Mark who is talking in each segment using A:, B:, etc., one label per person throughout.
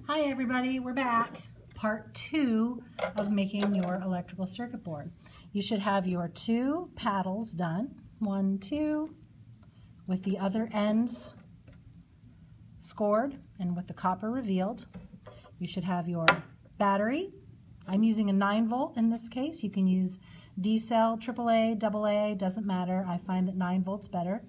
A: Hi everybody, we're back. Part 2 of making your electrical circuit board. You should have your 2 paddles done, 1, 2, with the other ends scored and with the copper revealed. You should have your battery. I'm using a 9 volt in this case. You can use D-cell, AAA, AA, doesn't matter. I find that 9 volts better.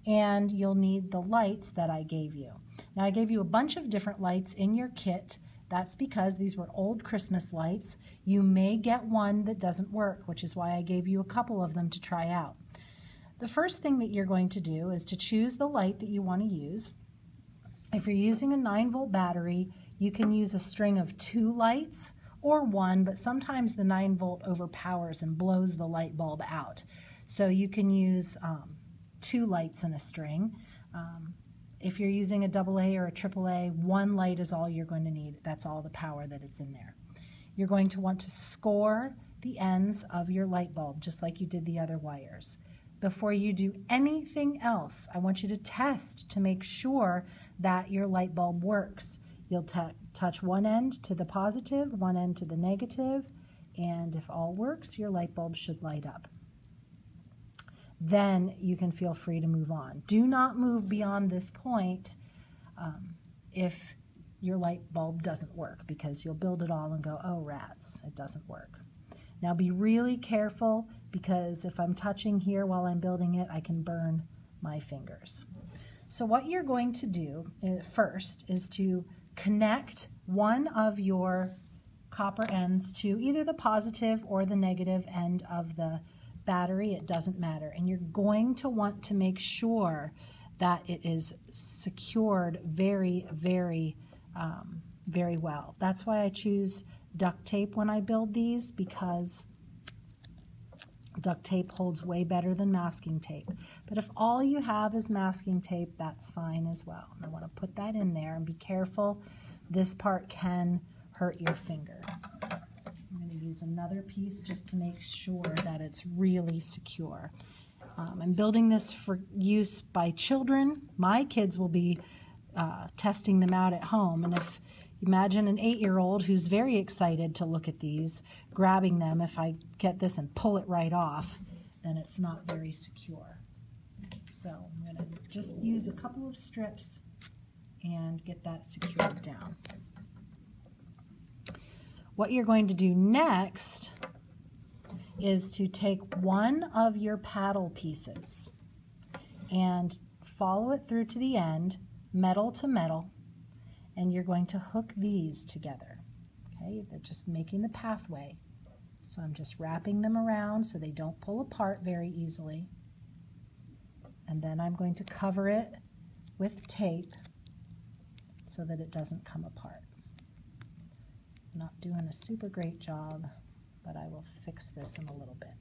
A: And you'll need the lights that I gave you. Now I gave you a bunch of different lights in your kit. That's because these were old Christmas lights. You may get one that doesn't work, which is why I gave you a couple of them to try out. The first thing that you're going to do is to choose the light that you want to use. If you're using a 9 volt battery, you can use a string of 2 lights or 1, but sometimes the 9 volt overpowers and blows the light bulb out. So you can use 2 lights in a string. If you're using a AA or a AAA, 1 light is all you're going to need. That's all the power that is in there. You're going to want to score the ends of your light bulb, just like you did the other wires. Before you do anything else, I want you to test to make sure that your light bulb works. You'll touch one end to the positive, one end to the negative, and if all works, your light bulb should light up. Then you can feel free to move on. Do not move beyond this point if your light bulb doesn't work, because you'll build it all and go, oh rats, it doesn't work. Now be really careful, because if I'm touching here while I'm building it, I can burn my fingers. So what you're going to do first is to connect one of your copper ends to either the positive or the negative end of the battery. It doesn't matter. And you're going to want to make sure that it is secured very, very, very well. That's why I choose duct tape when I build these, because duct tape holds way better than masking tape. But if all you have is masking tape, that's fine as well. And I want to put that in there and be careful. This part can hurt your finger. I'm going to use another piece just to make sure that it's really secure. I'm building this for use by children. My kids will be testing them out at home. And if imagine an 8-year-old who's very excited to look at these, grabbing them, if I get this and pull it right off, then it's not very secure. So I'm going to just use a couple of strips and get that secured down. What you're going to do next is to take one of your paddle pieces and follow it through to the end, metal to metal, and you're going to hook these together. Okay, they're just making the pathway. So I'm just wrapping them around so they don't pull apart very easily. And then I'm going to cover it with tape so that it doesn't come apart. Not doing a super great job, but I will fix this in a little bit.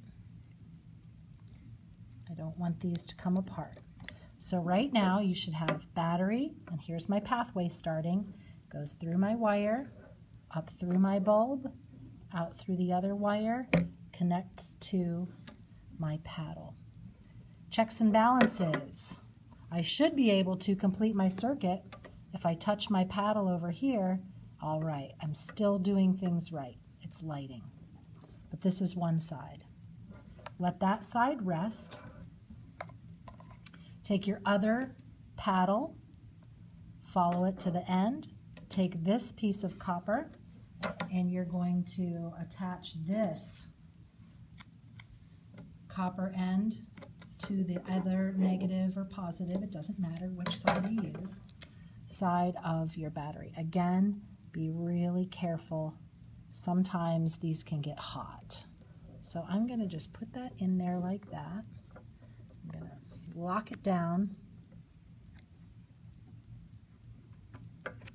A: I don't want these to come apart. So right now you should have battery, and here's my pathway starting. Goes through my wire, up through my bulb, out through the other wire, connects to my paddle. Checks and balances. I should be able to complete my circuit if I touch my paddle over here. All right, I'm still doing things right. It's lighting. But this is one side. Let that side rest. Take your other paddle, follow it to the end. Take this piece of copper, and you're going to attach this copper end to the other negative or positive, it doesn't matter which side you use, side of your battery. Again, be really careful. Sometimes these can get hot. So I'm going to just put that in there like that. I'm going to lock it down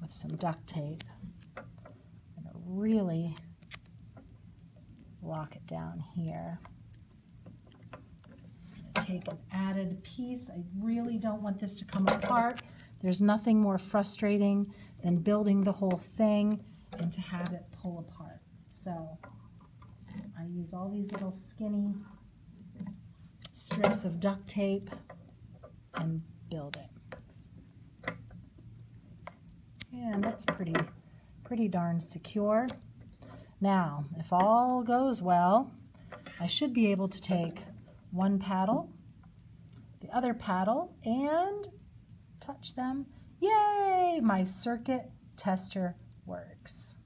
A: with some duct tape. I'm going to really lock it down here. I'm going to take an added piece. I really don't want this to come apart. There's nothing more frustrating than building the whole thing and to have it pull apart. So I use all these little skinny strips of duct tape and build it. And that's pretty pretty darn secure. Now, if all goes well, I should be able to take one paddle, the other paddle, and touch them. Yay! My circuit tester works.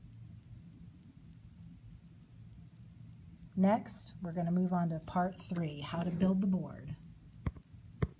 A: Next, we're going to move on to part 3, how to build the board.